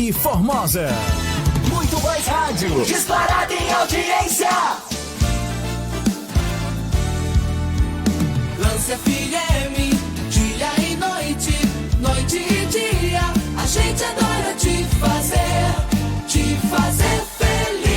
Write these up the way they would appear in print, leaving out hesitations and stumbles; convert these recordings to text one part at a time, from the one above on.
FM Formosa. Muito mais rádio. Disparada em audiência. Lance FM, dia e noite, noite e dia. A gente adora te fazer feliz.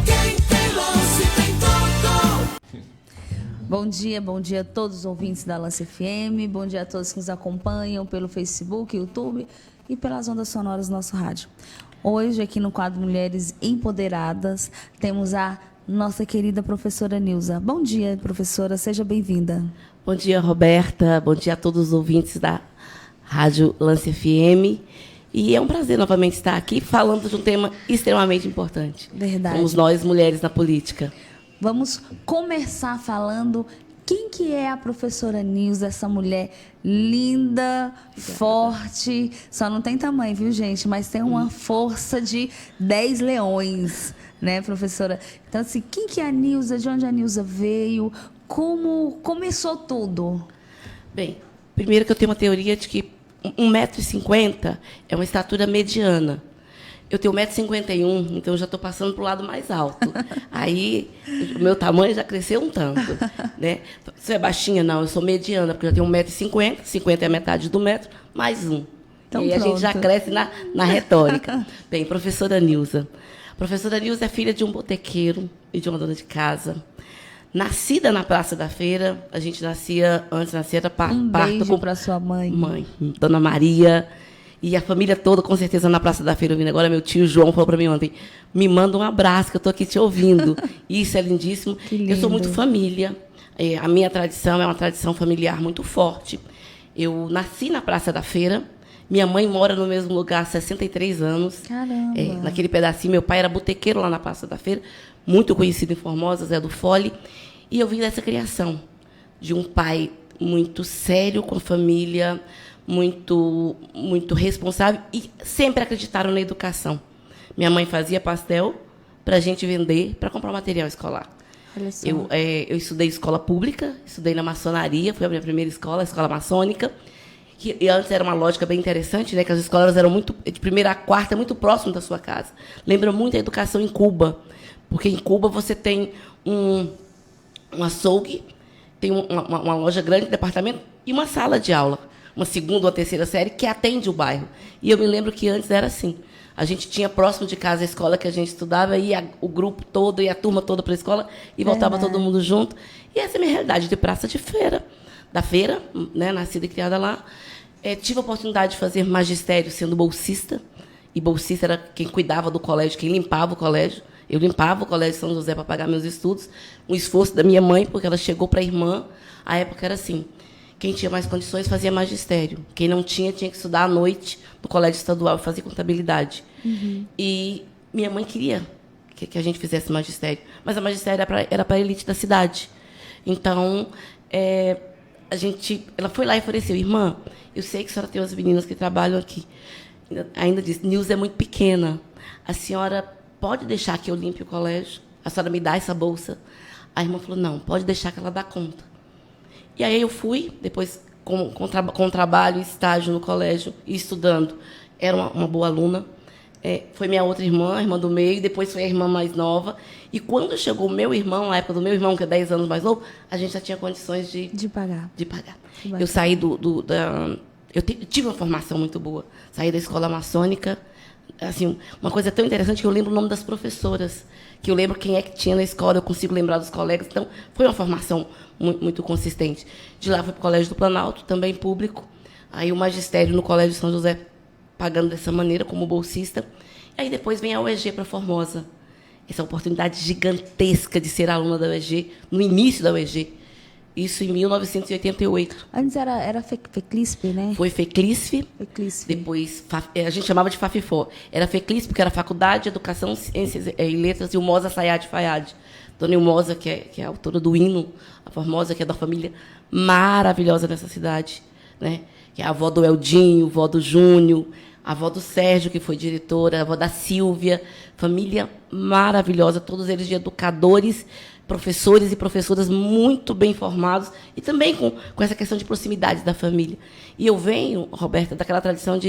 Quem tem lance tem tudo. Bom dia a todos os ouvintes da Lance FM, bom dia a todos que nos acompanham pelo Facebook, YouTube e pelas ondas sonoras do nosso rádio. Hoje, aqui no quadro Mulheres Empoderadas, temos a nossa querida professora Nilza. Bom dia, professora, seja bem-vinda. Bom dia, Roberta, bom dia a todos os ouvintes da Rádio Lance FM. E é um prazer novamente estar aqui falando de um tema extremamente importante. Verdade. Somos nós, mulheres na política. Vamos começar falando quem que é a professora Nilza, essa mulher linda, forte, só não tem tamanho, viu, gente? Mas tem uma força de 10 leões, né, professora? Então, assim, quem que é a Nilza, de onde a Nilza veio, como começou tudo? Bem, primeiro que eu tenho uma teoria de que 1,50 m é uma estatura mediana. Eu tenho 1,51 m, então eu já estou passando para o lado mais alto. Aí, o meu tamanho já cresceu um tanto. Né? Você é baixinha? Não, eu sou mediana, porque eu tenho 1,50 m, 50 é a metade do metro, mais um. Então, e aí pronto. a gente já cresce na retórica. Bem, professora Nilza. Professora Nilza é filha de um botequeiro e de uma dona de casa. Nascida na Praça da Feira, a gente nascia Um beijo para sua mãe. Mãe, Dona Maria. E a família toda, com certeza, na Praça da Feira ouvindo. Agora, meu tio João falou para mim ontem, me manda um abraço, que eu estou aqui te ouvindo. Isso é lindíssimo. Que lindo. Eu sou muito família. A minha tradição é uma tradição familiar muito forte. Eu nasci na Praça da Feira. Minha mãe mora no mesmo lugar há 63 anos. Caramba. Naquele pedacinho, meu pai era botequeiro lá na Praça da Feira, muito conhecido em Formosa, Zé do Fole. E eu vim dessa criação, de um pai muito sério com a família, muito responsável, e sempre acreditaram na educação. Minha mãe fazia pastel para a gente vender, para comprar material escolar. Olha só. Eu estudei escola pública, estudei na maçonaria, foi a minha primeira escola, a escola maçônica, e antes era uma lógica bem interessante, né, que as escolas eram muito, de primeira a quarta, muito próximo da sua casa. Lembra muito a educação em Cuba, porque em Cuba você tem um açougue, tem uma loja grande de departamento e uma sala de aula, uma segunda ou terceira série que atende o bairro. E eu me lembro que antes era assim. A gente tinha próximo de casa a escola que a gente estudava, ia o grupo todo e a turma toda para a escola e voltava todo mundo junto. E essa é a minha realidade de praça de feira, da feira, né, nascida e criada lá. Tive a oportunidade de fazer magistério sendo bolsista, e bolsista era quem cuidava do colégio, quem limpava o colégio. Eu limpava o Colégio São José para pagar meus estudos, um esforço da minha mãe, porque ela chegou para a irmã. A época era assim, quem tinha mais condições fazia magistério, quem não tinha que estudar à noite no colégio estadual e fazer contabilidade. Uhum. E minha mãe queria que a gente fizesse magistério, mas a magistério era para a elite da cidade. Então, ela foi lá e ofereceu, irmã, eu sei que a senhora tem umas meninas que trabalham aqui. Ainda disse, Nilza é muito pequena, a senhora pode deixar que eu limpe o colégio? A senhora me dá essa bolsa? A irmã falou, não, pode deixar que ela dá conta. E aí eu fui, depois, com trabalho e estágio no colégio, e estudando. Era uma boa aluna. Foi minha outra irmã, a irmã do meio, depois foi a irmã mais nova. E quando chegou o meu irmão, na época do meu irmão, que é 10 anos mais novo, a gente já tinha condições de pagar. Eu saí eu tive uma formação muito boa. Saí da escola maçônica. Assim, uma coisa tão interessante que eu lembro o nome das professoras, que eu lembro quem é que tinha na escola, eu consigo lembrar dos colegas. Então, foi uma formação muito consistente. De lá fui para o Colégio do Planalto, também público. Aí o magistério no Colégio São José, pagando dessa maneira, como bolsista. E aí depois vem a UEG para Formosa. Essa oportunidade gigantesca de ser aluna da UEG, no início da UEG. Isso em 1988. Antes era FECLISP, né? Foi FECLISP. Depois, a gente chamava de FAFIFO. Era FECLISP, porque era Faculdade de Educação, Ciências e Letras, e o Moza Sayad Fayad. Dona Ilmosa, que é a autora do hino, a Formosa, que é da família maravilhosa dessa cidade, né? Que é a avó do Eldinho, avó do Júnior, a avó do Sérgio, que foi diretora, a avó da Silvia, família maravilhosa, todos eles de educadores, professores e professoras muito bem formados, e também com essa questão de proximidade da família. E eu venho, Roberta, daquela tradição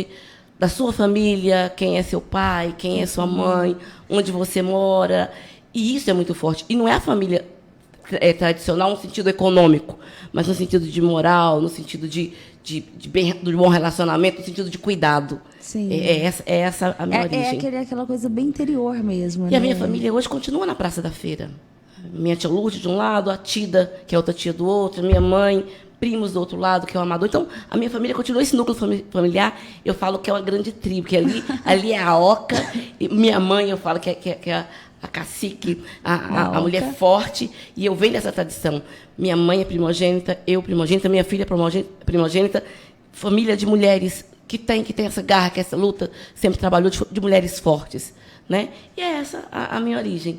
da sua família, quem é seu pai, quem é sua mãe, onde você mora, e isso é muito forte. E não é a família tradicional no sentido econômico, mas no sentido de moral, no sentido de bom relacionamento, no sentido de cuidado. Sim. É essa a minha origem. Aquela coisa bem interior mesmo. E né? a minha família hoje continua na Praça da Feira. Minha tia Lourdes de um lado, a Tida, que é outra tia do outro, minha mãe, primos do outro lado, que é o Amador. Então, a minha família continua esse núcleo familiar. Eu falo que é uma grande tribo, que ali é a Oca. E minha mãe, eu falo que é a cacique, a mulher forte. E eu venho dessa tradição. Minha mãe é primogênita, eu primogênita, minha filha é primogênita. Família de mulheres que tem essa garra, que essa luta, sempre trabalhou de mulheres fortes. Né? E é essa a minha origem.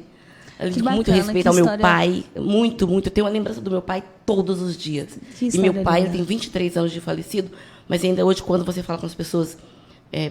Com muito respeito ao meu pai, muito. Eu tenho uma lembrança do meu pai todos os dias. E meu pai ele tem 23 anos de falecido, mas ainda hoje, quando você fala com as pessoas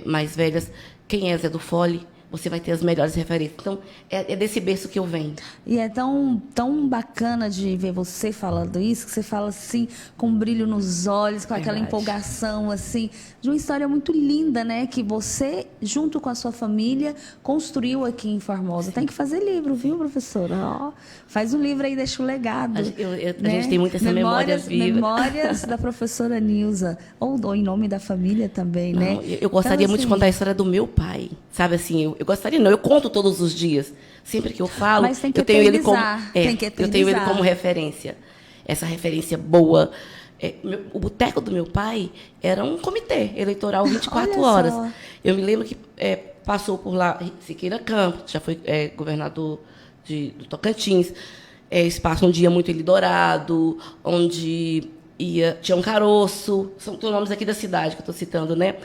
mais velhas, quem é Zé do Fole, você vai ter as melhores referências. Então, é desse berço que eu venho. E é tão bacana de ver você falando isso, que você fala assim, com um brilho nos olhos, com aquela empolgação, assim, de uma história muito linda, né? Que você, junto com a sua família, construiu aqui em Formosa. Sim. Tem que fazer livro, viu, professora? Ó, faz um livro aí, deixa um legado. A gente tem muito essa memória viva. Memórias da professora Nilza. Ou em nome da família também, não, né? Eu gostaria então, muito de contar a história do meu pai. Sabe assim, eu gostaria, não, eu conto todos os dias. Sempre que eu falo, mas tem que eu tenho ele como eu tenho ele como referência. Essa referência boa. O boteco do meu pai era um comitê eleitoral 24 horas. Só. Eu me lembro que passou por lá Siqueira Campos, já foi governador do Tocantins. Espaço onde ia muito Eldorado, onde ia Tião Caroço, são nomes aqui da cidade que eu estou citando, né?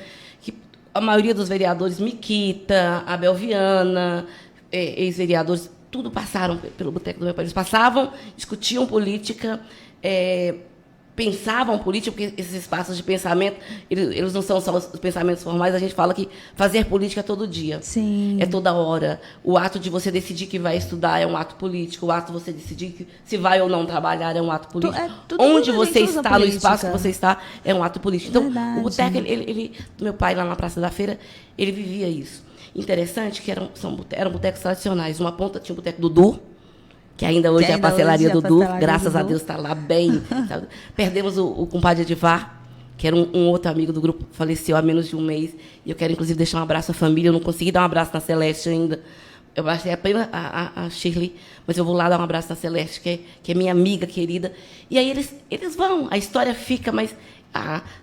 Que a maioria dos vereadores, Miquita, Abel Viana, ex-vereadores, tudo passaram pelo boteco do meu pai. Eles passavam, discutiam política, pensavam política, porque esses espaços de pensamento, eles não são só os pensamentos formais, a gente fala que fazer política é todo dia. Sim. É toda hora. O ato de você decidir que vai estudar é um ato político, o ato de você decidir se vai ou não trabalhar é um ato político. Onde você está, no espaço que você está, é um ato político. Então, verdade. O boteco, meu pai lá na Praça da Feira, ele vivia isso. Interessante que eram botecos tradicionais. Uma ponta tinha o boteco Dudu, que ainda hoje é a pastelaria Dudu, graças a Deus está lá bem. Sabe? Perdemos o compadre Edivar, que era um outro amigo do grupo, faleceu há menos de um mês. E eu quero, inclusive, deixar um abraço à família. Eu não consegui dar um abraço na Celeste ainda. Eu abracei apenas a Shirley, mas eu vou lá dar um abraço na Celeste, que é minha amiga querida. E aí eles vão, a história fica, mas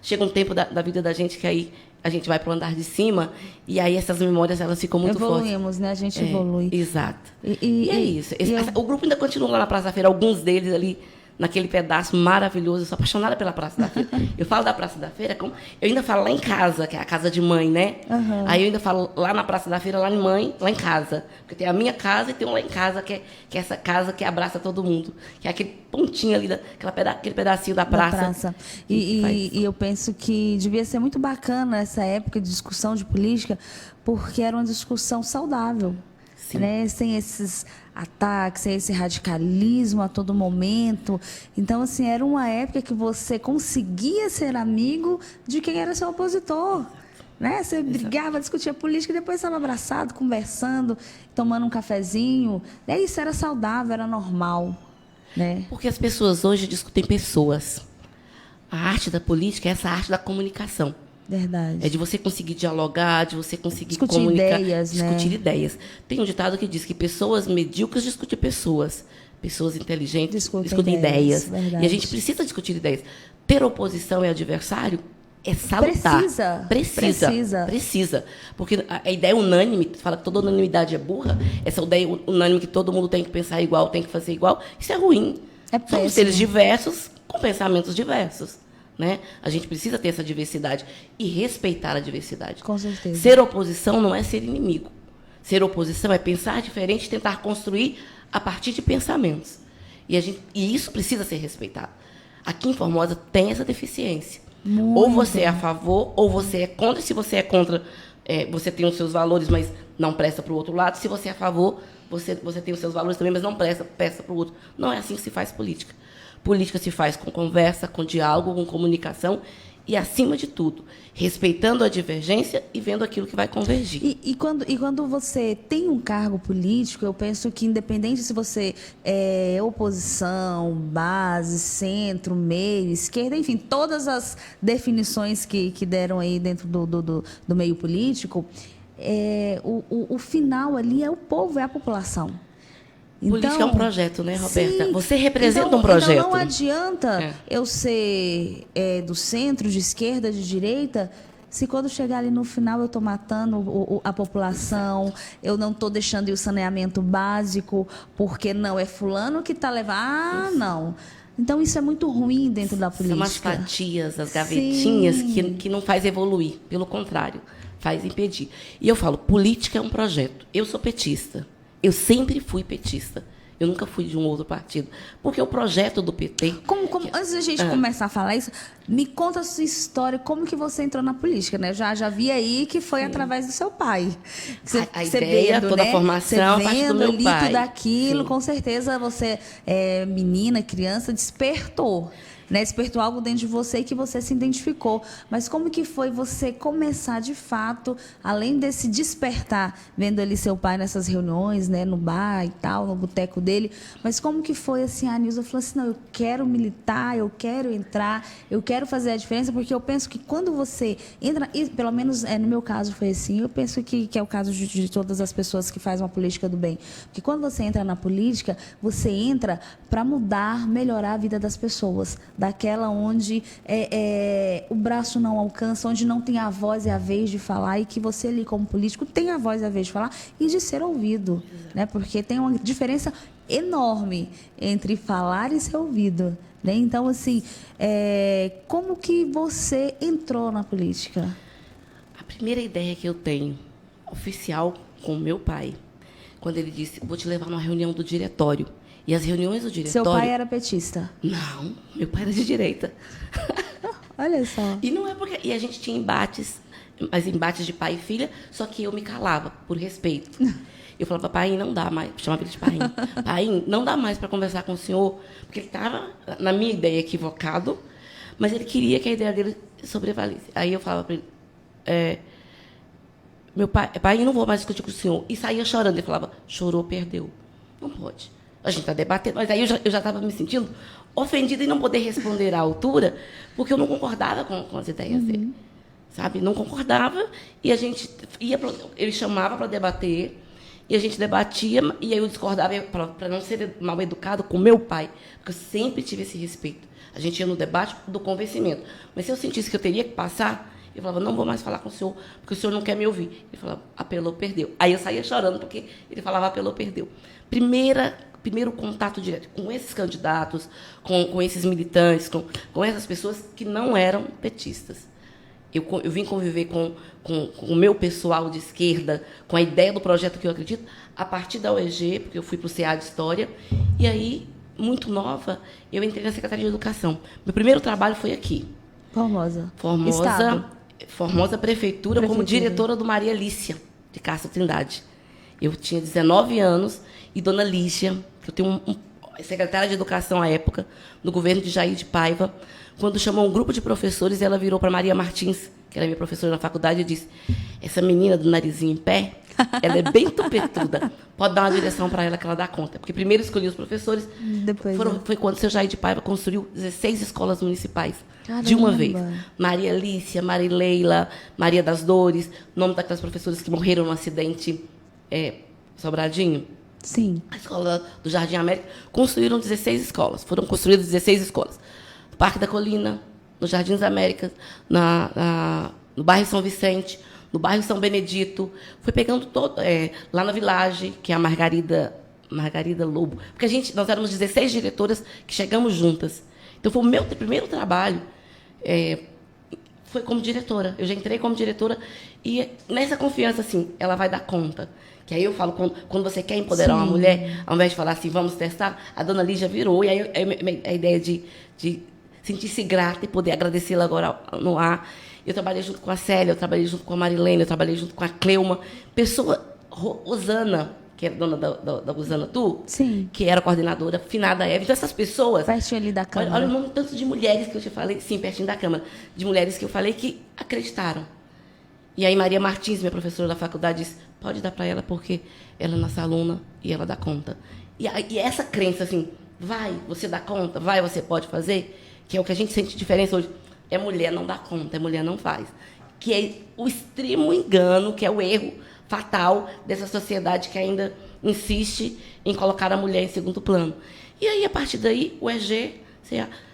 chega um tempo da vida da gente que aí a gente vai para o andar de cima, e aí essas memórias elas ficam muito fortes. Evoluímos, né? A gente evolui. Exato. E é isso. O grupo ainda continua lá na Praça da Feira, alguns deles ali naquele pedaço maravilhoso. Eu sou apaixonada pela Praça da Feira. Eu falo da Praça da Feira, eu ainda falo lá em casa, que é a casa de mãe, né? Uhum. Aí eu ainda falo lá na Praça da Feira, lá em mãe, lá em casa. Porque tem a minha casa e tem um lá em casa, que é essa casa que abraça todo mundo. Que é aquele pontinho ali, aquele pedacinho da praça. E eu penso que devia ser muito bacana essa época de discussão de política, porque era uma discussão saudável. Né? Sem esses ataques, sem esse radicalismo a todo momento. Então, assim, era uma época que você conseguia ser amigo de quem era seu opositor. Né? Você brigava, discutia política, e depois estava abraçado, conversando, tomando um cafezinho. Né? Isso era saudável, era normal. Né? Porque as pessoas hoje discutem pessoas. A arte da política é essa arte da comunicação. Verdade. É de você conseguir dialogar, de você conseguir discutir comunicar, ideias, discutir ideias. Tem um ditado que diz que pessoas medíocres discutem pessoas, pessoas inteligentes discutem ideias. Verdade. E a gente precisa discutir ideias. Ter oposição e adversário é salutar. Precisa. Porque a ideia unânime, fala que toda unanimidade é burra, essa ideia unânime que todo mundo tem que pensar igual, tem que fazer igual, isso é ruim. Somos seres diversos com pensamentos diversos. Né? A gente precisa ter essa diversidade e respeitar a diversidade. Com certeza. Ser oposição não é ser inimigo. Ser oposição é pensar diferente e tentar construir a partir de pensamentos. E isso precisa ser respeitado. Aqui em Formosa tem essa deficiência. Muito. Ou você é a favor, ou você é contra. E se você é contra, você tem os seus valores, mas não presta para o outro lado. Se você é a favor, você tem os seus valores também, mas não presta para o outro. Não é assim que se faz política. Política se faz com conversa, com diálogo, com comunicação e, acima de tudo, respeitando a divergência e vendo aquilo que vai convergir. E quando você tem um cargo político, eu penso que, independente se você é oposição, base, centro, meio, esquerda, enfim, todas as definições que deram aí dentro do meio político, o final ali é o povo, é a população. Política é um projeto, né, Roberta? Sim. Você representa Então, um projeto. Então não adianta eu ser do centro, de esquerda, de direita, se quando chegar ali no final eu estou matando a população, eu não estou deixando ir o saneamento básico, porque não é fulano que está levando. Ah, não. Então isso é muito ruim dentro da política. São as fatias, as gavetinhas que não faz evoluir. Pelo contrário, faz impedir. E eu falo, política é um projeto. Eu sou petista. Eu sempre fui petista. Eu nunca fui de um outro partido. Porque o projeto do PT... Antes da gente começar a falar isso, me conta a sua história, como que você entrou na política, né? Já vi aí que foi através do seu pai. A ideia, toda a formação, a partir do meu pai. Tudo aquilo, Sim. com certeza você, menina, criança, despertou. Né, despertou algo dentro de você que você se identificou. Mas como que foi você começar, de fato, além desse despertar, vendo ali seu pai nessas reuniões, né, no bar e tal, no boteco dele, mas como que foi assim, a Nilza falou assim, não, eu quero militar, eu quero entrar, eu quero fazer a diferença, porque eu penso que quando você entra, e pelo menos no meu caso foi assim, eu penso que é o caso de todas as pessoas que fazem uma política do bem, porque quando você entra na política, você entra para mudar, melhorar a vida das pessoas, daquela onde o braço não alcança, onde não tem a voz e a vez de falar, e que você ali como político tem a voz e a vez de falar e de ser ouvido, né? Porque tem uma diferença enorme entre falar e ser ouvido, né? Então, assim, como que você entrou na política? A primeira ideia que eu tenho, oficial, com o meu pai, quando ele disse, vou te levar numa reunião do diretório. E as reuniões do diretório... Seu pai era petista? Não, meu pai era de direita. Olha só. E não é porque... E a gente tinha embates, mas embates de pai e filha, só que eu me calava, por respeito. Eu falava, pai, não dá mais... Chamava ele de pai. Pai, não dá mais para conversar com o senhor, porque ele estava, na minha ideia, equivocado, mas ele queria que a ideia dele sobrevalesse. Aí eu falava para ele... meu pai, eu não vou mais discutir com o senhor. E saía chorando. Ele falava, chorou, perdeu. Não pode. A gente está debatendo, mas aí eu já estava me sentindo ofendida em não poder responder à altura, porque eu não concordava com as ideias dele, sabe? Não concordava, e a gente ele chamava para debater, e a gente debatia, e aí eu discordava para não ser mal educado com meu pai, porque eu sempre tive esse respeito. A gente ia no debate do convencimento, mas se eu sentisse que eu teria que passar, eu falava, não vou mais falar com o senhor, porque o senhor não quer me ouvir. Ele falava, apelou, perdeu. Aí eu saía chorando, porque ele falava, apelou, perdeu. Primeiro contato direto com esses candidatos, com esses militantes, com essas pessoas que não eram petistas. Eu vim conviver com o meu pessoal de esquerda, com a ideia do projeto que eu acredito, a partir da UEG, porque eu fui para o CA de História, e aí, muito nova, eu entrei na Secretaria de Educação. Meu primeiro trabalho foi aqui. Formosa. Formosa Prefeitura, como diretora do Maria Lícia, de Castro Trindade. Eu tinha 19 anos, e Dona Lícia, que eu tenho secretária de Educação à época, no governo de Jair de Paiva, quando chamou um grupo de professores, ela virou para Maria Martins, que era minha professora na faculdade, e disse, essa menina do narizinho em pé, ela é bem tupetuda, pode dar uma direção para ela que ela dá conta. Porque primeiro escolhi os professores, foi quando o seu Jair de Paiva construiu 16 escolas municipais, de uma vez. Maria Lícia, Marileila, Maria das Dores, nome daquelas professoras que morreram num acidente Sobradinho. Sim. A escola do Jardim América, construíram 16 escolas. Foram construídas 16 escolas. No Parque da Colina, nos Jardins Américas, no bairro São Vicente, no bairro São Benedito. Fui pegando todo... lá na Village, que é a Margarida Lobo. Porque nós éramos 16 diretoras que chegamos juntas. Então, foi o meu primeiro trabalho. Foi como diretora. Eu já entrei como diretora e nessa confiança, assim, ela vai dar conta. Que aí eu falo, quando você quer empoderar uma mulher, ao invés de falar assim, vamos testar, a Dona Lígia virou. E aí a ideia de sentir-se grata e poder agradecê-la agora no ar. Eu trabalhei junto com a Célia, eu trabalhei junto com a Marilene, eu trabalhei junto com a Cleuma. Rosana, que era dona da Rosana Tu, Sim. que era coordenadora, finada Eva. Então, essas pessoas... Pertinho ali da Câmara. Olha o nome tanto de mulheres que eu te falei, sim, pertinho da Câmara, de mulheres que eu falei que acreditaram. E aí Maria Martins, minha professora da faculdade, disse, pode dar para ela porque ela é nossa aluna e ela dá conta. E essa crença, assim, vai, você dá conta, vai, você pode fazer, que é o que a gente sente diferença hoje. É mulher não dá conta, é mulher não faz. Que é o extremo engano, que é o erro fatal dessa sociedade que ainda insiste em colocar a mulher em segundo plano. E aí, a partir daí, o EG,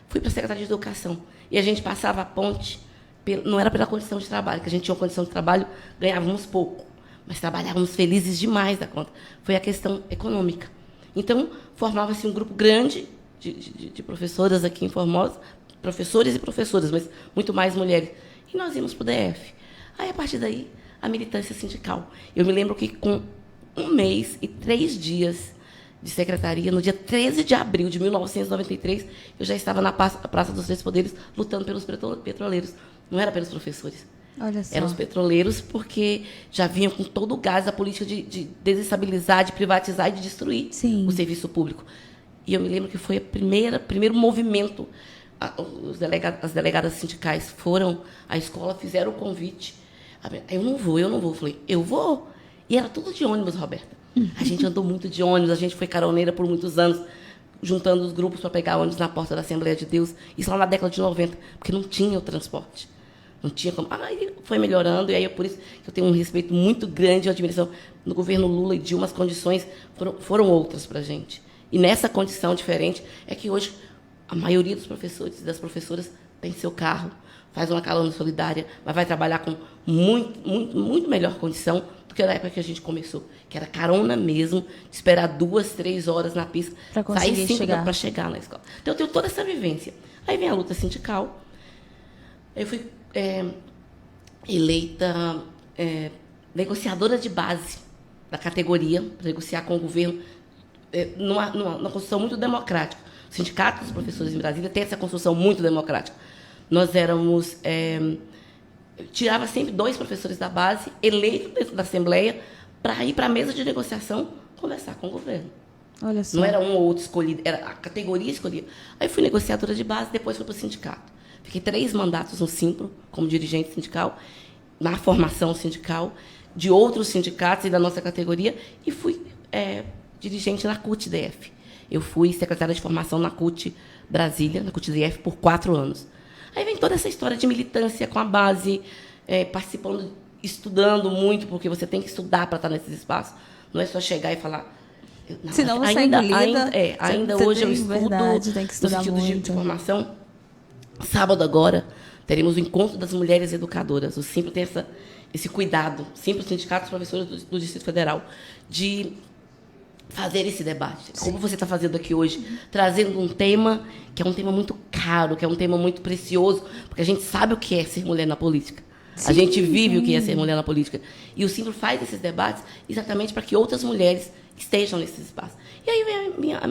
fui para a Secretaria de Educação. E a gente passava a ponte, não era pela condição de trabalho, que a gente tinha uma condição de trabalho, ganhávamos pouco, mas trabalhávamos felizes demais da conta. Foi a questão econômica. Então, formava-se um grupo grande de professoras aqui em Formosa, professores e professoras, mas muito mais mulheres. E nós íamos para o DF. Aí, a partir daí, a militância sindical. Eu me lembro que, com 1 mês e 3 dias de secretaria, no dia 13 de abril de 1993, eu já estava na Praça dos Três Poderes lutando pelos petroleiros. Não era pelos professores. Olha só. Eram os petroleiros, porque já vinham com todo o gás da política de desestabilizar, de privatizar e de destruir Sim. o serviço público. E eu me lembro que foi primeiro movimento. As delegadas sindicais foram à escola, fizeram o convite. Eu não vou. Eu falei, eu vou. E era tudo de ônibus, Roberta. A gente andou muito de ônibus, a gente foi caroneira por muitos anos, juntando os grupos para pegar ônibus na porta da Assembleia de Deus. Isso lá na década de 90, porque não tinha o transporte. Não tinha como. Aí foi melhorando, e aí é por isso que eu tenho um respeito muito grande e admiração. No governo Lula e Dilma, as condições foram outras para a gente. E nessa condição diferente é que hoje a maioria dos professores e das professoras tem seu carro, faz uma carona solidária, mas vai trabalhar com muito melhor condição do que na época que a gente começou, que era carona mesmo, de esperar 2, 3 horas na pista, sair 5 para chegar na escola. Então, eu tenho toda essa vivência. Aí vem a luta sindical. Eu fui eleita negociadora de base da categoria, para negociar com o governo, numa construção muito democrática. O Sindicato dos Professores em Brasília tem essa construção muito democrática. Nós éramos... tirava sempre 2 professores da base, eleitos dentro da Assembleia, para ir para a mesa de negociação conversar com o governo. Olha só. Não era um ou outro escolhido, era a categoria escolhida. Aí fui negociadora de base, depois fui para o sindicato. Fiquei 3 mandatos no Simpro, como dirigente sindical, na formação sindical, de outros sindicatos e da nossa categoria, e fui dirigente na CUT-DF. Eu fui secretária de formação na CUT Brasília, na CUT-DF, por 4 anos. Aí vem toda essa história de militância com a base, participando, estudando muito, porque você tem que estudar para estar nesses espaços. Não é só chegar e falar... Não, senão você ainda hoje eu estudo verdade, tem que estudar no sentido muito. de formação. Sábado agora, teremos o encontro das mulheres educadoras. O Simpro tem esse cuidado, Simpro, Sindicato dos Professores do Distrito Federal, de fazer esse debate. Sim. Como você está fazendo aqui hoje, trazendo um tema que é um tema muito caro, que é um tema muito precioso, porque a gente sabe o que é ser mulher na política. Sim, a gente vive o que é ser mulher na política. E o Simpro faz esses debates exatamente para que outras mulheres estejam nesses espaços. E aí vem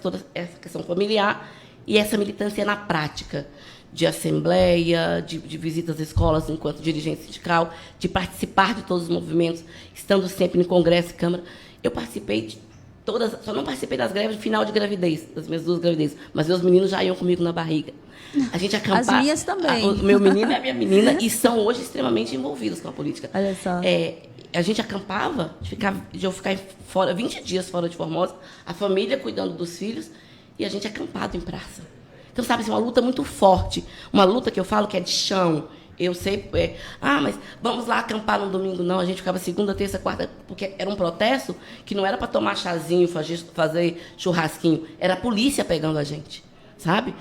toda essa questão familiar e essa militância na prática, de assembleia, de visitas às escolas enquanto dirigente sindical, de participar de todos os movimentos, estando sempre em congresso e câmara. Eu participei de todas, só não participei das greves de final de gravidez, das minhas 2 gravidezes, mas meus meninos já iam comigo na barriga. A gente acampava. As minhas também. O meu menino e a minha menina, e são hoje extremamente envolvidos com a política. Olha só. A gente acampava, de eu ficar fora, 20 dias fora de Formosa, a família cuidando dos filhos, e a gente acampado em praça. Então, sabe, assim, uma luta muito forte, uma luta que eu falo que é de chão. Eu sei, mas vamos lá acampar no domingo. Não, a gente ficava segunda, terça, quarta, porque era um protesto que não era para tomar chazinho, fazer churrasquinho, era a polícia pegando a gente, sabe?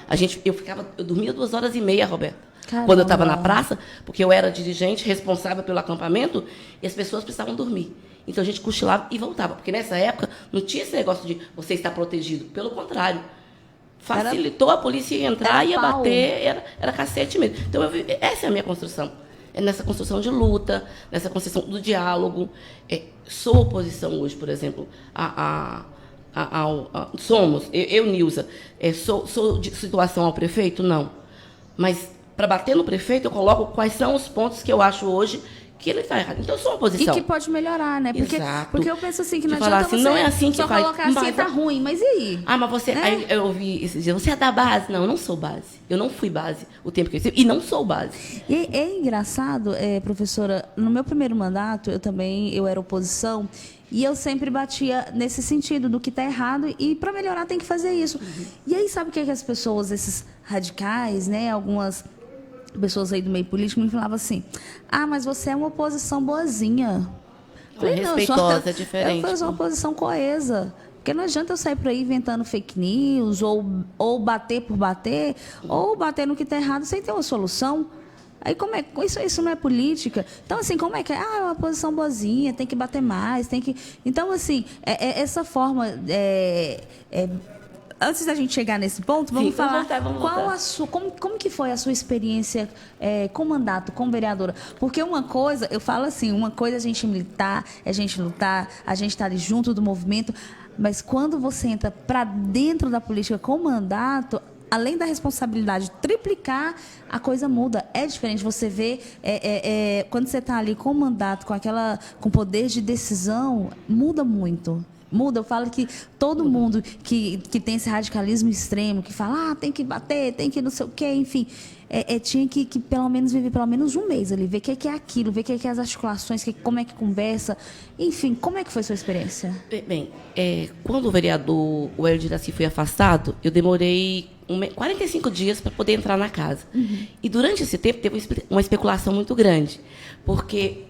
Eu dormia 2h30, Roberta. Caramba. Quando eu estava na praça, porque eu era dirigente, responsável pelo acampamento, e as pessoas precisavam dormir. Então, a gente cochilava e voltava, porque nessa época não tinha esse negócio de você estar protegido. Pelo contrário, facilitou a polícia entrar, ia bater, era cacete mesmo. Então, essa é a minha construção. É nessa construção de luta, nessa construção do diálogo. Sou oposição hoje, por exemplo, somos, eu, Nilza, sou de situação ao prefeito? Não. Mas para bater no prefeito, eu coloco quais são os pontos que eu acho hoje que ele está errado. Então, eu sou uma E oposição. que pode melhorar, né? Porque, Exato. porque eu penso assim, que não De falar adianta assim, você não é assim que só faz. colocar assim, Mas- tá ruim, mas e aí? Ah, mas você... Né? Aí eu ouvi esses dias, você é da base? Não, eu não sou base. Eu não fui base o tempo que eu estive. E não sou base. E é engraçado, professora, no meu primeiro mandato, eu era oposição, e eu sempre batia nesse sentido, do que está errado, e para melhorar tem que fazer isso. E aí, sabe o que, é que as pessoas, esses radicais, né, algumas pessoas aí do meio político, me falavam assim, ah, mas você é uma oposição boazinha. Falei, não, Respeitosa, é diferente. Eu sou uma oposição coesa. Porque não adianta eu sair por aí inventando fake news, ou bater por bater, ou bater no que está errado sem ter uma solução. Aí como é isso não é política? Então, assim, como é que é? Ah, é uma posição boazinha, tem que bater mais, tem que. Então, assim, essa forma. Antes da gente chegar nesse ponto, vamos Sim, falar vamos voltar. como que foi a sua experiência com mandato, com vereadora? Porque uma coisa, eu falo assim, uma coisa é a gente militar, é a gente lutar, a gente estar ali junto do movimento, mas quando você entra para dentro da política com mandato, além da responsabilidade triplicar, a coisa muda. É diferente. Você vê, quando você está ali com mandato, com poder de decisão, muda muito. Muda. Eu falo que todo mundo que tem esse radicalismo extremo, que fala, tem que bater, tem que não sei o quê, enfim, tinha que pelo menos viver pelo menos um mês ali, ver o que é aquilo, ver o que é as articulações, como é que conversa, enfim, como é que foi a sua experiência? Bem, quando o vereador o Hélio de Iraci foi afastado, eu demorei 45 dias para poder entrar na casa. E durante esse tempo teve uma especulação muito grande, porque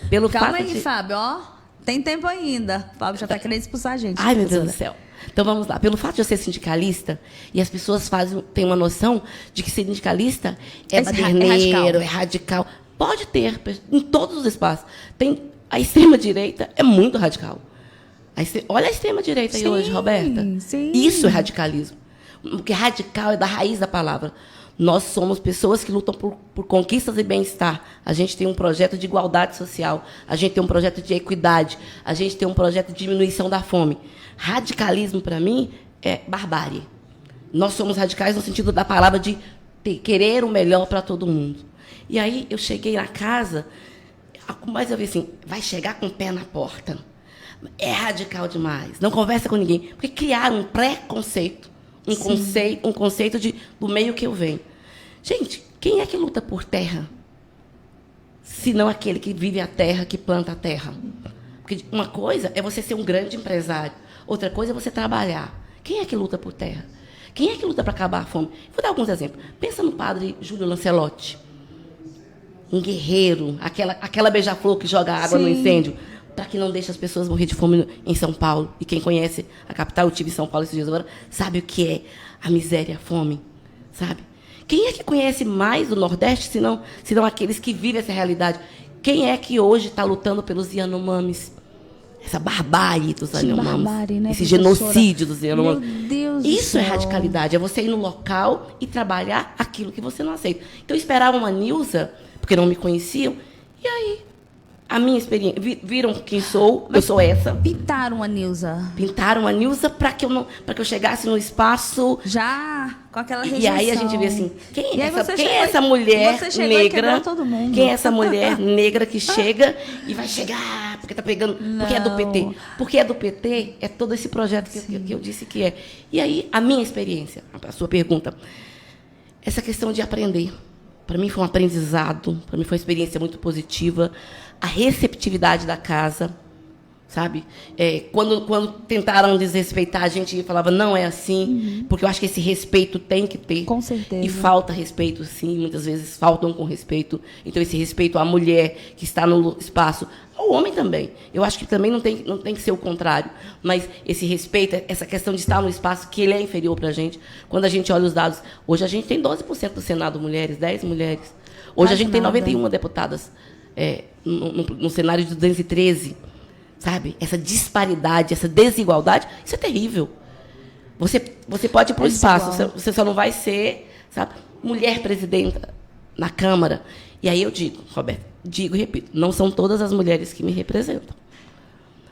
pelo Calma fato aí, de... Fábio, ó. Tem tempo ainda. O Fábio já está querendo expulsar a gente. Ai, meu Deus professora. do céu. Então vamos lá. Pelo fato de eu ser sindicalista, e as pessoas têm uma noção de que sindicalista é baderneiro, é radical. Pode ter, em todos os espaços. A extrema-direita é muito radical. Olha a extrema-direita aí hoje, Roberta. Sim. Isso é radicalismo. Porque radical é da raiz da palavra. Nós somos pessoas que lutam por conquistas e bem-estar. A gente tem um projeto de igualdade social, a gente tem um projeto de equidade, a gente tem um projeto de diminuição da fome. Radicalismo, para mim, é barbárie. Nós somos radicais no sentido da palavra de querer o melhor para todo mundo. E aí eu cheguei na casa, mas eu vi assim, vai chegar com o pé na porta. É radical demais, não conversa com ninguém. Porque criaram um preconceito. Um conceito do meio que eu venho. Gente, quem é que luta por terra? Se não aquele que vive a terra, que planta a terra. Porque uma coisa é você ser um grande empresário. Outra coisa é você trabalhar. Quem é que luta por terra? Quem é que luta para acabar a fome? Vou dar alguns exemplos. Pensa no padre Júlio Lancelotti. Um guerreiro. Aquela beija-flor que joga água no incêndio. Para que não deixe as pessoas morrer de fome em São Paulo. E quem conhece a capital, eu estive em São Paulo esses dias agora, sabe o que é a miséria, a fome, sabe? Quem é que conhece mais do Nordeste, senão aqueles que vivem essa realidade? Quem é que hoje está lutando pelos Yanomamis? Essa barbárie dos Yanomamis, barbárie, né, esse professora? genocídio dos Yanomamis. Meu Deus do Isso é céu. radicalidade, é você ir no local e trabalhar aquilo que você não aceita. Então, eu esperava uma Nilza, porque não me conheciam, e aí... A minha experiência... Viram quem sou? Eu sou essa. Pintaram a Nilza. Pintaram a Nilza para que eu chegasse no espaço... Já com aquela rejeição. E aí a gente vê assim, quem E é aí essa, você quem é chegou essa e- mulher você chegou e negra? quebrou todo mundo. Quem é essa mulher negra que chega e vai chegar porque tá pegando, porque é do Não. PT? Porque é do PT, é todo esse projeto que eu disse que é. E aí, a minha experiência, a sua pergunta, essa questão de aprender. Para mim foi um aprendizado, para mim foi uma experiência muito positiva. A receptividade da casa, sabe? Quando tentaram desrespeitar, a gente falava, não é assim, porque eu acho que esse respeito tem que ter. Com certeza. E falta respeito, sim, muitas vezes faltam com respeito. Então, esse respeito à mulher que está no espaço, ao homem também. Eu acho que também não tem que ser o contrário, mas esse respeito, essa questão de estar no espaço que ele é inferior para a gente. Quando a gente olha os dados, hoje a gente tem 12% do Senado mulheres, 10 mulheres. Hoje a gente tem 91 deputadas no cenário de 213. Sabe? Essa disparidade, essa desigualdade, isso é terrível. Você pode ir para o espaço, você só não vai ser, sabe, mulher presidenta na Câmara. E aí eu digo, Roberto, digo e repito, não são todas as mulheres que me representam.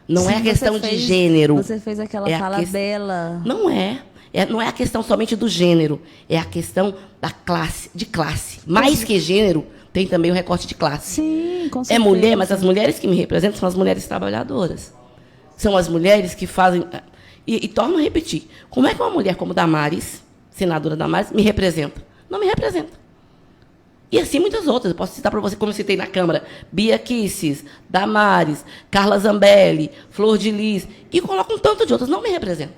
Não Sim, é a questão você de fez- gênero. Você fez aquela É a fala questão- bela. Não é. Não é a questão somente do gênero, é a questão da classe, de classe. Mais que gênero, tem também o recorte de classe. Sim, com É certeza. mulher, mas as mulheres que me representam são as mulheres trabalhadoras. São as mulheres que fazem... E torno a repetir. Como é que uma mulher como Damares, senadora Damares, me representa? Não me representa. E assim muitas outras. Eu posso citar para você, como eu citei na Câmara, Bia Kisses, Damares, Carla Zambelli, Flor de Lis, e coloco um tanto de outras. Não me representa.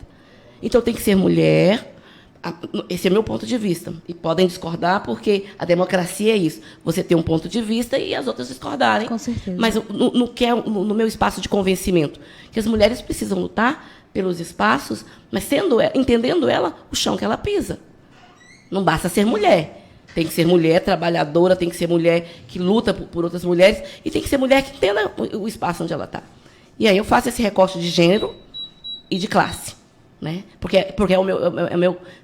Então tem que ser mulher. Esse é meu ponto de vista. E podem discordar, porque a democracia é isso. Você tem um ponto de vista e as outras discordarem. Com certeza. Mas no meu espaço de convencimento, que as mulheres precisam lutar pelos espaços, mas entendendo ela o chão que ela pisa. Não basta ser mulher. Tem que ser mulher trabalhadora, tem que ser mulher que luta por outras mulheres, e tem que ser mulher que entenda o espaço onde ela está. E aí eu faço esse recorte de gênero e de classe. Né? Porque é o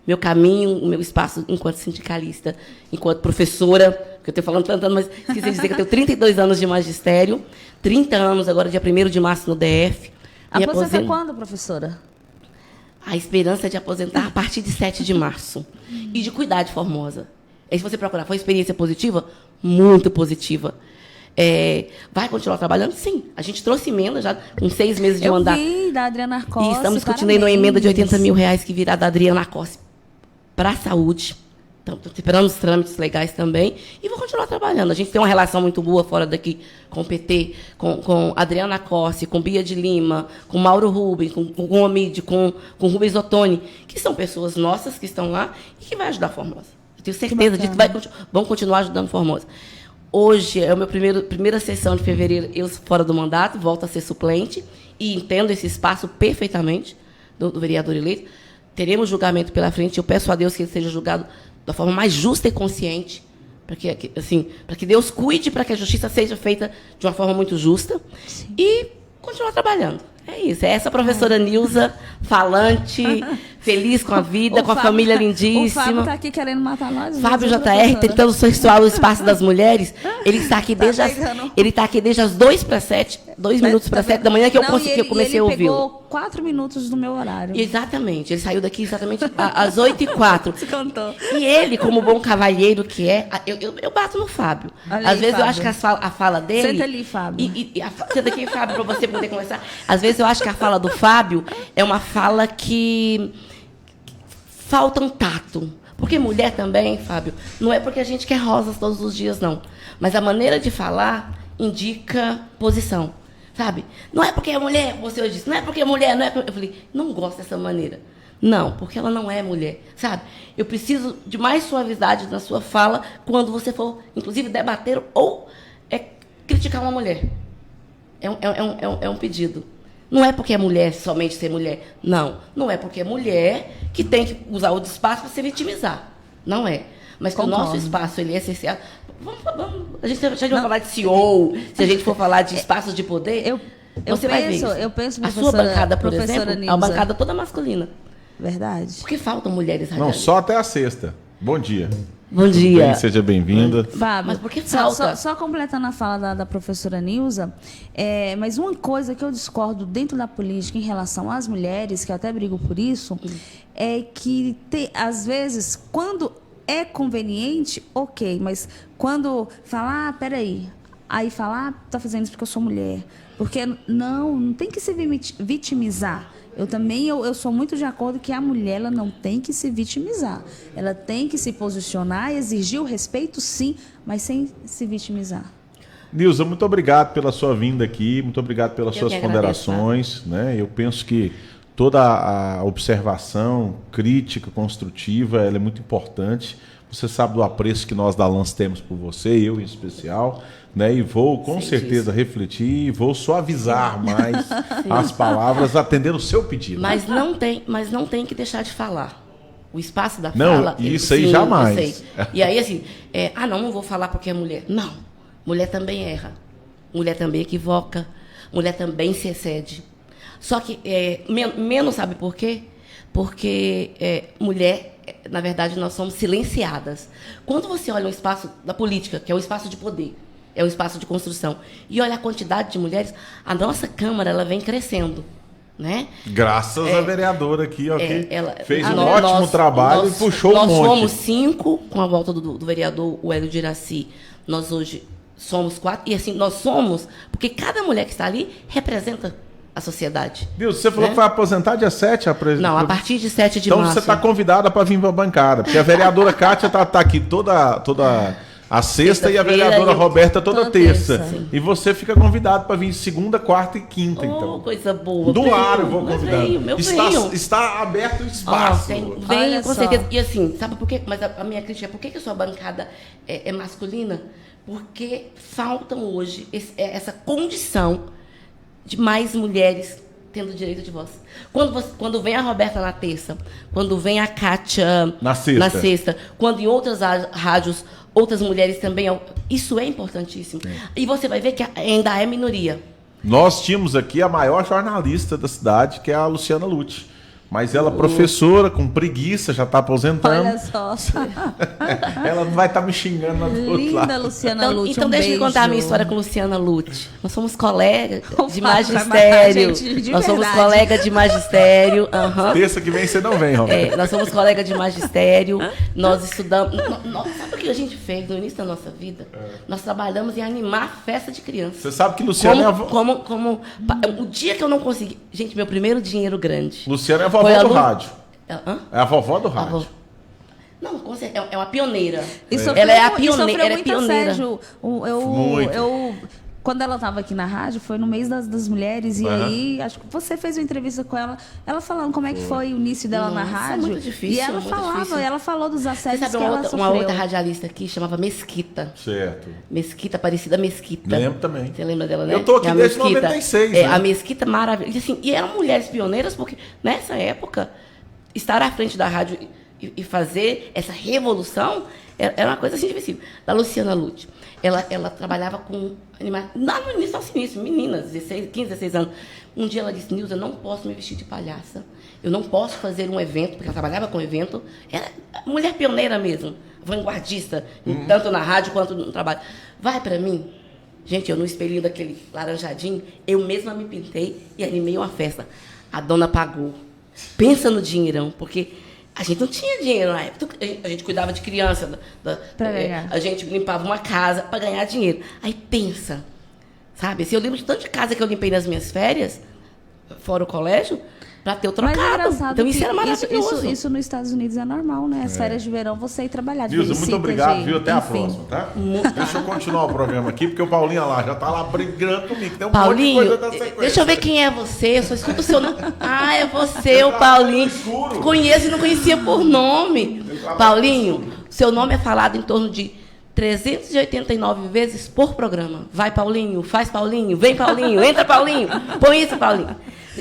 meu caminho, o meu espaço enquanto sindicalista, enquanto professora, que eu estou falando tanto, mas esqueci de dizer que eu tenho 32 anos de magistério, 30 anos agora, dia 1º de março, no DF. Aposenta quando, professora? A esperança é de aposentar a partir de 7 de março. E de cuidar de Formosa. E se você procurar, foi uma experiência positiva? Muito positiva. Vai continuar trabalhando? Sim. A gente trouxe emenda já com 6 meses de mandato. Eu vi, da Adriana Arcossi. E estamos discutindo uma emenda de 80 mil reais que virá da Adriana Arcossi para a saúde. Então, estou esperando os trâmites legais também. E vou continuar trabalhando. A gente tem uma relação muito boa fora daqui com o PT, com Adriana Arcossi, com Bia de Lima, com Mauro Rubens, com Omid, com Rubens Ottoni, que são pessoas nossas que estão lá e que vai ajudar a Formosa. Eu tenho certeza disso que vão continuar ajudando a Formosa. Hoje é a minha primeira sessão de fevereiro, eu fora do mandato, volto a ser suplente e entendo esse espaço perfeitamente do vereador eleito. Teremos julgamento pela frente, eu peço a Deus que ele seja julgado da forma mais justa e consciente, para que Deus cuide, para que a justiça seja feita de uma forma muito justa. Sim. E continuar trabalhando. É isso. É essa professora Nilza, falante, feliz com a vida, com a família lindíssima. O Fábio está aqui querendo matar nós. Fábio JR, tentando censurar o espaço das mulheres. Ele está aqui desde as 2 minutos para 7 da manhã, que eu comecei a ouvi-lo. Ele pegou 4 minutos do meu horário. Exatamente. Ele saiu daqui exatamente às 8h04. Você contou. E ele, como bom cavalheiro que é, eu bato no Fábio. Olha Às aí, vezes Fábio. eu acho que a fala dele... Senta ali, Fábio. Senta aqui, Fábio, para você poder conversar. Às vezes eu acho que a fala do Fábio é uma fala que falta um tato. Porque mulher também, Fábio, não é porque a gente quer rosas todos os dias, não. Mas a maneira de falar indica posição, sabe? Não é porque é mulher, você hoje disse, não é porque é mulher, não é porque... Eu falei, não gosto dessa maneira. Não, porque ela não é mulher, sabe? Eu preciso de mais suavidade na sua fala quando você for, inclusive, debater ou criticar uma mulher. É um pedido. Não é porque é mulher, somente ser mulher. Não é porque é mulher que tem que usar o espaço para se vitimizar. Não é. Mas que o nosso espaço ele é essencial. A gente vai falar de CEO, se a gente for falar de espaços de poder, você vai ver isso. Eu penso, a sua bancada, por exemplo, Nilza, é uma bancada toda masculina. Verdade. Porque faltam mulheres radiantes. Não, só até a sexta. Bom dia. Bom dia. Bem, seja bem-vinda. Fábio, mas por que falta? Só completando a fala da professora Nilza, mas uma coisa que eu discordo dentro da política em relação às mulheres, que eu até brigo por isso, é que, às vezes, quando é conveniente, ok, mas quando falar, peraí, aí falar, tá fazendo isso porque eu sou mulher. Porque não tem que se vitimizar. Eu sou muito de acordo que a mulher ela não tem que se vitimizar. Ela tem que se posicionar, exigir o respeito, sim, mas sem se vitimizar. Nilza, muito obrigado pela sua vinda aqui, muito obrigado pelas suas agradeço, ponderações. Né? Eu penso que toda a observação crítica, construtiva, ela é muito importante. Você sabe do apreço que nós da Lance temos por você, eu em especial, né? E vou com certeza refletir e vou suavizar mais as palavras, atendendo o seu pedido. Mas não tem que deixar de falar. O espaço da não, fala... Isso aí jamais. Eu sei. E aí, assim, não vou falar porque é mulher. Não. Mulher também erra. Mulher também equivoca. Mulher também se excede. Só que menos, sabe por quê? Porque mulher... Na verdade, nós somos silenciadas. Quando você olha o espaço da política, que é o espaço de poder, é o espaço de construção, e olha a quantidade de mulheres, a nossa Câmara ela vem crescendo. né? Graças à vereadora aqui, ó, que ela fez um ótimo trabalho e puxou um monte. Nós fomos 5, com a volta do vereador o Hélio de Iraci. Nós hoje somos 4. E assim, nós somos, porque cada mulher que está ali representa a sociedade. Nilza, você falou que vai aposentar dia 7? Não, a partir de 7 de então março. você está convidada para vir para a bancada, porque a vereadora Kátia tá aqui toda a sexta e a vereadora Roberta toda terça. E você fica convidado para vir segunda, quarta e quinta, então. Coisa boa. Do ar eu vou convidar. Venho. Está aberto o espaço. Venho, com certeza. E assim, sabe por quê? Mas a minha crítica é por que a sua bancada é masculina? Porque faltam hoje essa condição de mais mulheres tendo direito de voz. Quando vem a Roberta na terça, quando vem a Kátia na sexta, quando em outras rádios outras mulheres também, isso é importantíssimo. E você vai ver que ainda é minoria. Nós tínhamos aqui a maior jornalista da cidade, que é a Luciana Lute. Mas ela, professora, com preguiça, já está aposentando. Olha só. Ela não vai estar me xingando lá do outro lado. Linda Luciana Lute. Então deixa eu contar a minha história com Luciana Lute. Nós somos colegas de Vai magistério. matar, gente, de Nós somos verdade. colegas de magistério. Terça que vem você não vem, Roberto. Nós somos colegas de magistério. Nós estudamos. Sabe o que a gente fez no início da nossa vida? Nós trabalhamos em animar festa de criança. Você sabe que Luciana O dia que eu não consegui. Gente, meu primeiro dinheiro grande. Luciana é a vovó do rádio. Hã? É a vovó do rádio. Não, com certeza, é uma pioneira. Ela é a pioneira. Ela é pioneira. Assédio. Quando ela estava aqui na rádio, foi no mês das mulheres, e aí, acho que você fez uma entrevista com ela, ela falando como é que foi o início dela na rádio. É muito difícil. E ela ela falou dos assédios Você que ela sabe sofreu. uma outra radialista aqui, chamava Mesquita. Certo. Mesquita, Aparecida Mesquita. Lembro também. Você lembra dela, né? Eu tô aqui a desde Mesquita. 96, né? A Mesquita maravilhosa. Assim, e eram mulheres pioneiras, porque nessa época, estar à frente da rádio e fazer essa revolução era uma coisa assim difícil. Da Luciana Lute. Ela trabalhava com animais. Lá no início, nosso início, meninas, 15, 16 anos. Um dia ela disse: Nilza, eu não posso me vestir de palhaça. Eu não posso fazer um evento, porque ela trabalhava com evento. Era mulher pioneira mesmo, vanguardista, tanto na rádio quanto no trabalho. Vai para mim. Gente, eu no espelhinho daquele laranjadinho, eu mesma me pintei e animei uma festa. A dona pagou. Pensa no dinheirão, porque a gente não tinha dinheiro na época. A gente cuidava de criança, a gente limpava uma casa para ganhar dinheiro. Aí pensa, sabe? Assim, eu lembro de tanto de casa que eu limpei nas minhas férias, fora o colégio, para ter o trocado. Mas é engraçado, então isso era maravilhoso. Isso nos Estados Unidos é normal, né? As férias de verão, você ir trabalhar de Nilza, muito obrigado, viu? Até a enfim. próxima, tá? Deixa eu continuar o programa aqui, porque o Paulinho lá já tá lá brigando comigo. Tem um Paulinho, monte de coisa da sequência. deixa eu ver quem é você. Eu só escuto o seu nome. Ah, é você, o Paulinho. Conheço e não conhecia por nome. Paulinho, seu nome é falado em torno de 389 vezes por programa. Vai, Paulinho, faz Paulinho, vem, Paulinho, entra, Paulinho, põe isso, Paulinho.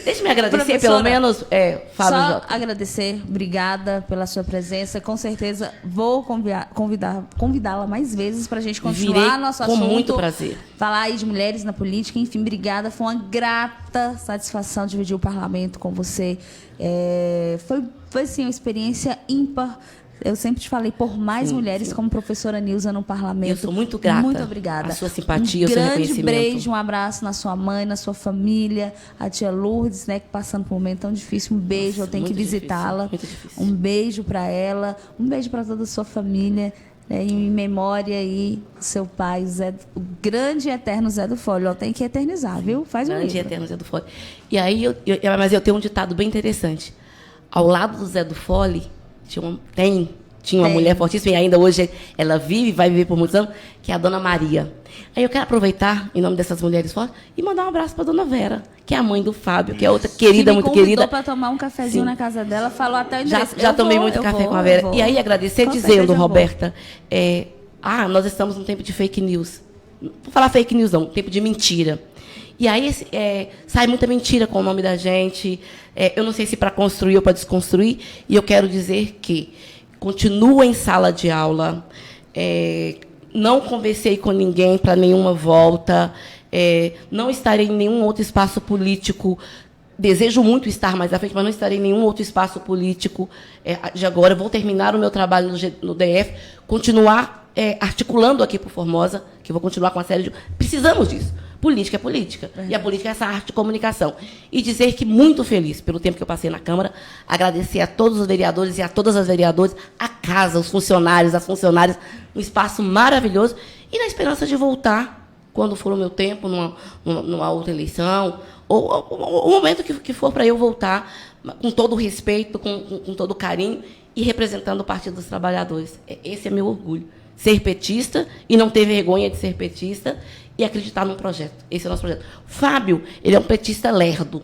Deixa-me agradecer, pelo menos, Fábio Só Jota. agradecer, obrigada pela sua presença. Com certeza vou convidá-la mais vezes para a gente continuar Virei nosso com assunto. muito prazer. Falar aí de mulheres na política, enfim, obrigada. Foi uma grata satisfação dividir o parlamento com você. Foi assim, uma experiência ímpar. Eu sempre te falei por mais mulheres como professora Nilza no parlamento. Eu sou muito grata. Muito obrigada. A sua simpatia, um o seu grande reconhecimento. beijo, um abraço na sua mãe, na sua família, a tia Lourdes, né, que passando por um momento tão difícil. Um beijo, eu tenho que visitá-la. Muito difícil. Um beijo para ela, um beijo para toda a sua família. Né, em memória aí do seu pai, o grande e eterno Zé do Fole. Eu tenho que eternizar, viu? Faz um Grande e livro. eterno Zé do Fole. E aí, mas eu tenho um ditado bem interessante. Ao lado do Zé do Fole, tinha uma mulher fortíssima, e ainda hoje ela vive e vai viver por muitos anos, que é a Dona Maria. Aí eu quero aproveitar, em nome dessas mulheres fortes, e mandar um abraço para a Dona Vera, que é a mãe do Fábio, que é outra querida, muito querida. Me convidou para tomar um cafezinho na casa dela, falou até Já tomei muito café com a Vera. E aí agradecer dizendo, Roberta, nós estamos num tempo de fake news. Não vou falar fake news, não, tempo de mentira. E aí sai muita mentira com o nome da gente. Eu não sei se para construir ou para desconstruir. E eu quero dizer que continuo em sala de aula. Não conversei com ninguém para nenhuma volta. Não estarei em nenhum outro espaço político. Desejo muito estar mais à frente, mas não estarei em nenhum outro espaço político de agora. Vou terminar o meu trabalho no DF, continuar articulando aqui por Formosa, que eu vou continuar com uma série de... Precisamos disso. Política é política. E a política é essa arte de comunicação. E dizer que muito feliz pelo tempo que eu passei na Câmara, agradecer a todos os vereadores e a todas as vereadoras, a casa, os funcionários, as funcionárias, um espaço maravilhoso. E na esperança de voltar, quando for o meu tempo, numa outra eleição, ou o momento que for para eu voltar, com todo o respeito, com todo o carinho, e representando o Partido dos Trabalhadores. Esse é meu orgulho. Ser petista e não ter vergonha de ser petista e acreditar num projeto. Esse é o nosso projeto. Fábio, ele é um petista lerdo.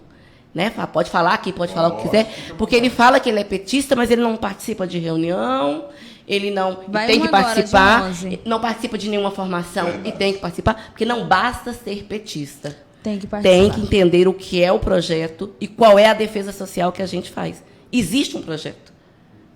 Né? Pode falar aqui, pode falar o que quiser, porque ele fala que ele é petista, mas ele não participa de reunião, ele não tem que participar, não participa de nenhuma formação e tem que participar, porque não basta ser petista. Tem que participar. Tem que entender o que é o projeto e qual é a defesa social que a gente faz. Existe um projeto.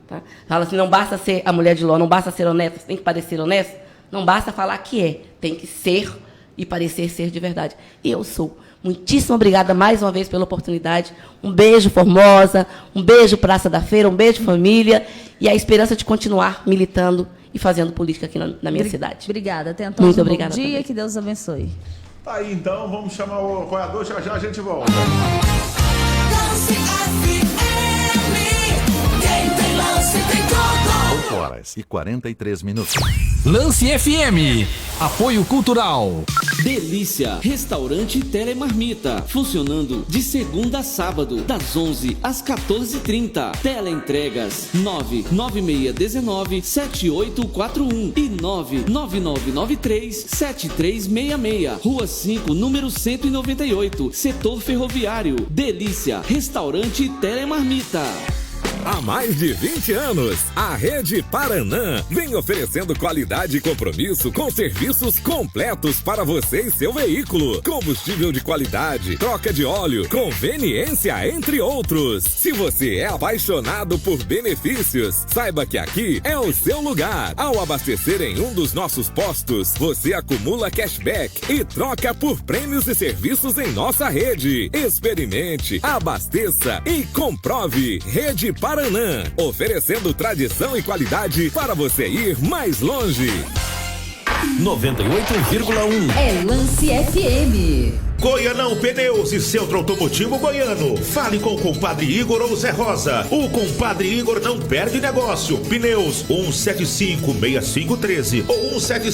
Tá? Fala assim, não basta ser a mulher de Ló, não basta ser honesta, tem que parecer honesta, não basta falar que é, tem que ser e parecer ser de verdade. E eu sou. Muitíssimo obrigada mais uma vez pela oportunidade. Um beijo, Formosa, um beijo, Praça da Feira, um beijo, família, e a esperança de continuar militando e fazendo política aqui na minha cidade. Obrigada. Tenha todos Muito um obrigada bom dia, também. que Deus abençoe. Tá aí então, vamos chamar o apoiador, já a gente volta. Lance FM. Quem tem lance tem tudo. 8h43. Lance FM. Apoio Cultural. Delícia, restaurante Telemarmita, funcionando de segunda a sábado, das 11 às 14h30. Teleentregas 99619-7841 e 99993-7366. Rua 5, número 198, Setor Ferroviário. Delícia, restaurante Telemarmita. Há mais de 20 anos, a Rede Paranã vem oferecendo qualidade e compromisso com serviços completos para você e seu veículo. Combustível de qualidade, troca de óleo, conveniência, entre outros. Se você é apaixonado por benefícios, saiba que aqui é o seu lugar. Ao abastecer em um dos nossos postos, você acumula cashback e troca por prêmios e serviços em nossa rede. Experimente, abasteça e comprove. Rede Paranã, oferecendo tradição e qualidade para você ir mais longe. 98,1. É Lance FM. Goianão Pneus e Centro Automotivo Goiano. Fale com o compadre Igor ou Zé Rosa. O compadre Igor não perde negócio. Pneus 175-6513 ou 175